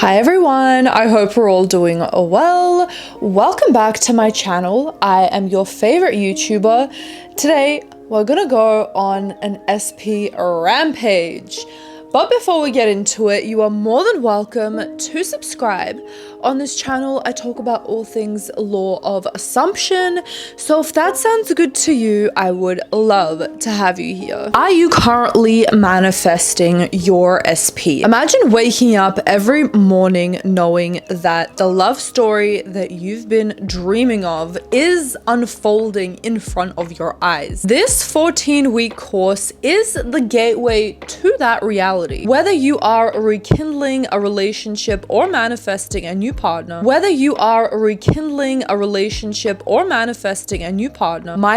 Hi everyone, I hope we're all doing well. Welcome back to my channel. I am your favorite YouTuber. Today, we're gonna go on an SP rampage. But before we get into it, you are more than welcome to subscribe. On this channel, I talk about all things law of assumption. So if that sounds good to you, I would love to have you here. Are you currently manifesting your SP? Imagine waking up every morning knowing that the love story that you've been dreaming of is unfolding in front of your eyes. This 14-week course is the gateway to that reality. Whether you are rekindling a relationship or manifesting a new partner, my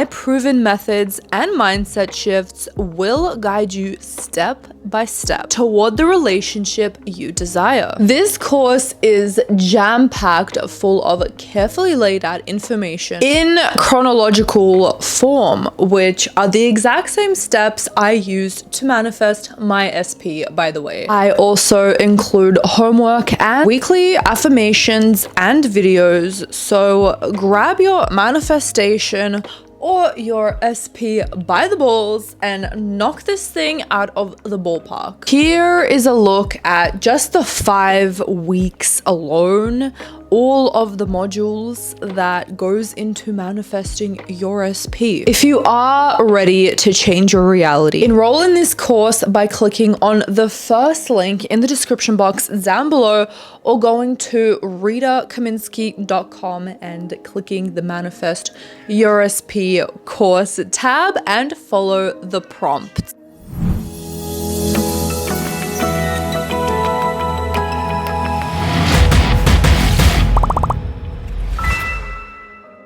proven methods and mindset shifts will guide you step by step toward the relationship you desire. This course is jam-packed full of carefully laid out information in chronological form, which are the exact same steps I used to manifest my SP, by the way. I also include homework and weekly affirmations and videos, so grab your manifestation or your SP by the balls and knock this thing out of the ballpark. Here is a look at just the 5 weeks alone, all of the modules that goes into manifesting your SP. If you are ready to change your reality, enroll in this course by clicking on the first link in the description box down below or going to ritakaminsky.com and clicking the Manifest Your SP course tab and follow the prompts.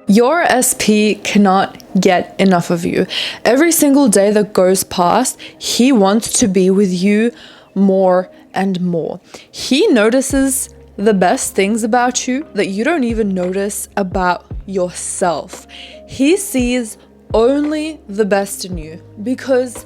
Your SP cannot get enough of you. Every single day that goes past, he wants to be with you more and more. He notices the best things about you that you don't even notice about yourself. He sees only the best in you because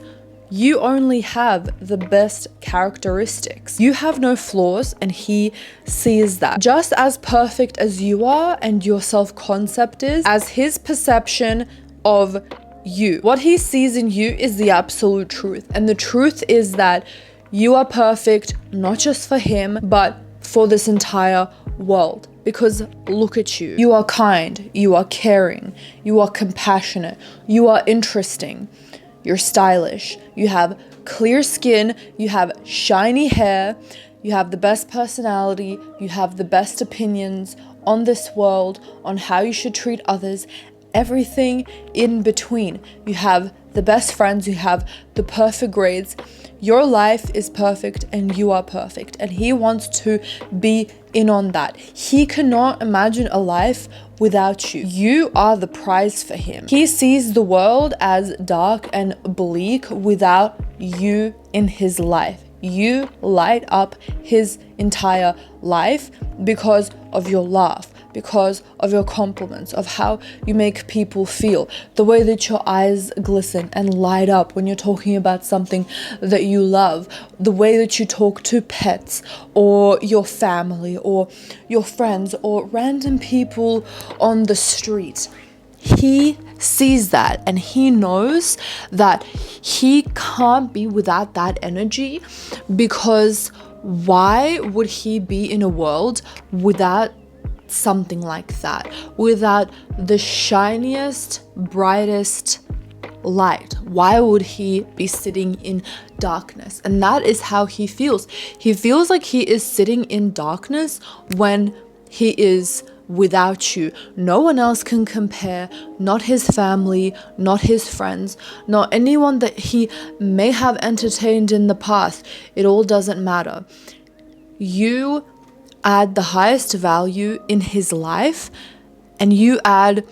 you only have the best characteristics. You have no flaws and he sees that. Just as perfect as you are and your self-concept is, as his perception of you. What he sees in you is the absolute truth. And the truth is that you are perfect, not just for him, but for this entire world. Because look at you. You are kind, you are caring, you are compassionate, you are interesting. You're stylish, you have clear skin, you have shiny hair, you have the best personality, you have the best opinions on this world, on how you should treat others, everything in between. You have the best friends, you have the perfect grades. Your life is perfect and you are perfect, and he wants to be in on that. He cannot imagine a life without you. You are the prize for him. He sees the world as dark and bleak without you in his life. You light up his entire life because of your laugh, because of your compliments, of how you make people feel, the way that your eyes glisten and light up when you're talking about something that you love, the way that you talk to pets or your family or your friends or random people on the street. He sees that and he knows that he can't be without that energy, because why would he be in a world without something like that, without the shiniest, brightest light? Why would he be sitting in darkness? And that is how he feels. He feels like he is sitting in darkness when he is without you. No one else can compare, not his family, not his friends, not anyone that he may have entertained in the past. It all doesn't matter. You add the highest value in his life and you add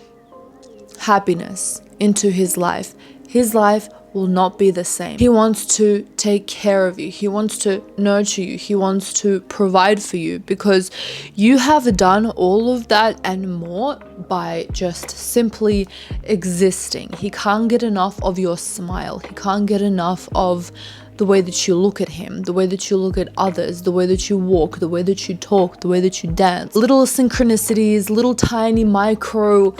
happiness into his life. His life will not be the same. He wants to take care of you. He wants to nurture you. He wants to provide for you because you have done all of that and more by just simply existing. He can't get enough of your smile. He can't get enough of the way that you look at him, the way that you look at others, the way that you walk, the way that you talk, the way that you dance. Little synchronicities, little tiny micro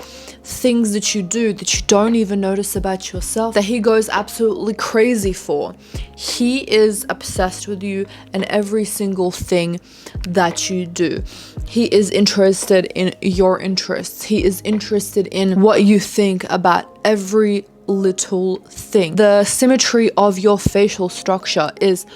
things that you do that you don't even notice about yourself, that he goes absolutely crazy for. He is obsessed with you and every single thing that you do. He is interested in your interests. He is interested in what you think about every little thing. The symmetry of your facial structure is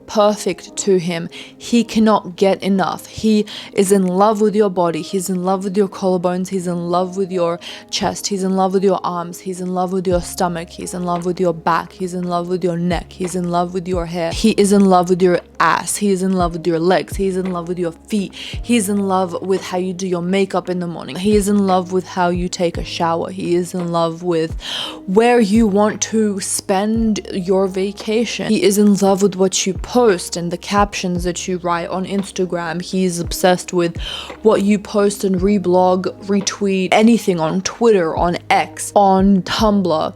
perfect to him. He cannot get enough. He is in love with your body. He's in love with your collarbones. He's in love with your chest. He's in love with your arms. He's in love with your stomach. He's in love with your back. He's in love with your neck. He's in love with your hair. He is in love with your ass. He is in love with your legs. He's in love with your feet. He's in love with how you do your makeup in the morning. He is in love with how you take a shower. He is in love with where you want to spend your vacation. He is in love with what you post and the captions that you write on Instagram. He's obsessed with what you post and reblog, retweet, anything on Twitter, on X, on Tumblr.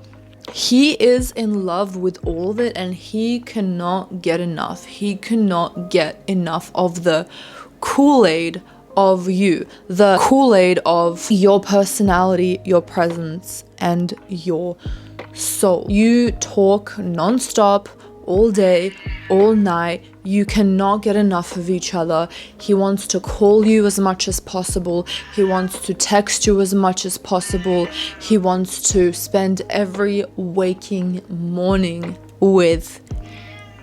He is in love with all of it and he cannot get enough. He cannot get enough of the Kool-Aid of you, the Kool-Aid of your personality, your presence, and your soul. You talk non-stop, all day, all night. You cannot get enough of each other. He wants to call you as much as possible. He wants to text you as much as possible. He wants to spend every waking morning with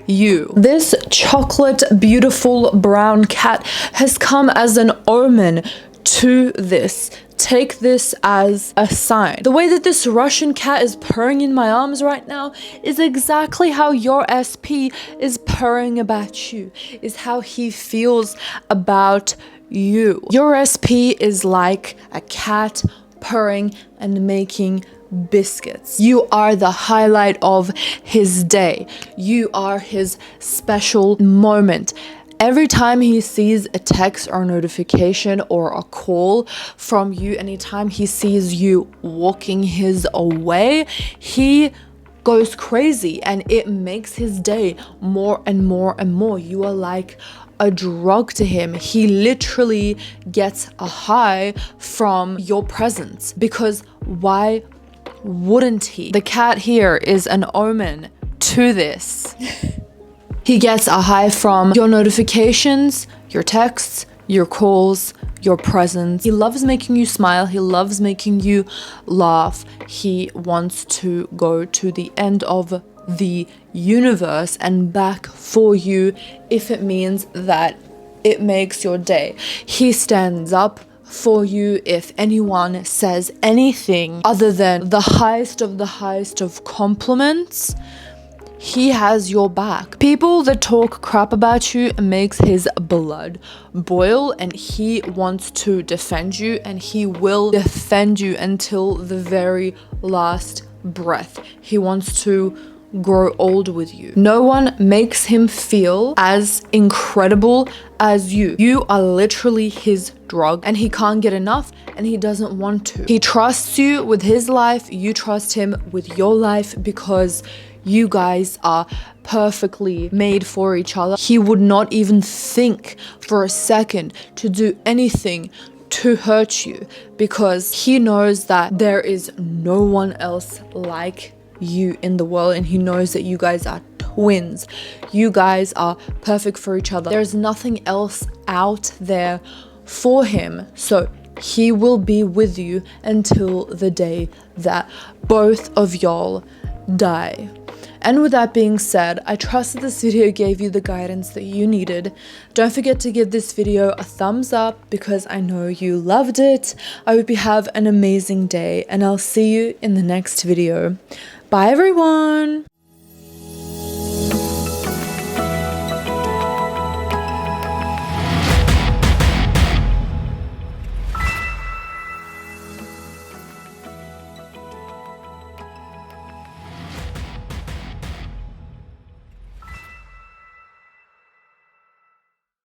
you. This chocolate, beautiful brown cat has come as an omen to this. Take this as a sign. The way that this Russian cat is purring in my arms right now is exactly how your SP is purring about you, is how he feels about you. Your SP is like a cat purring and making biscuits. You are the highlight of his day. You are his special moment. Every time he sees a text or notification or a call from you, anytime he sees you walking his way, he goes crazy and it makes his day more and more and more. You are like a drug to him. He literally gets a high from your presence, because why wouldn't he? The cat here is an omen to this. He gets a high from your notifications, your texts, your calls, your presence. He loves making you smile. He loves making you laugh. He wants to go to the end of the universe and back for you if it means that it makes your day. He stands up for you if anyone says anything other than the highest of compliments. He has your back. People that talk crap about you makes his blood boil, and he wants to defend you, and he will defend you until the very last breath. He wants to grow old with you. No one makes him feel as incredible as you. You are literally his drug, and he can't get enough, and he doesn't want to. He trusts you with his life. You trust him with your life, because you guys are perfectly made for each other. He would not even think for a second to do anything to hurt you, because he knows that there is no one else like you in the world, and he knows that you guys are twins. You guys are perfect for each other. There's nothing else out there for him. So he will be with you until the day that both of y'all die. And with that being said, I trust that this video gave you the guidance that you needed. Don't forget to give this video a thumbs up, because I know you loved it. I hope you have an amazing day, and I'll see you in the next video. Bye everyone!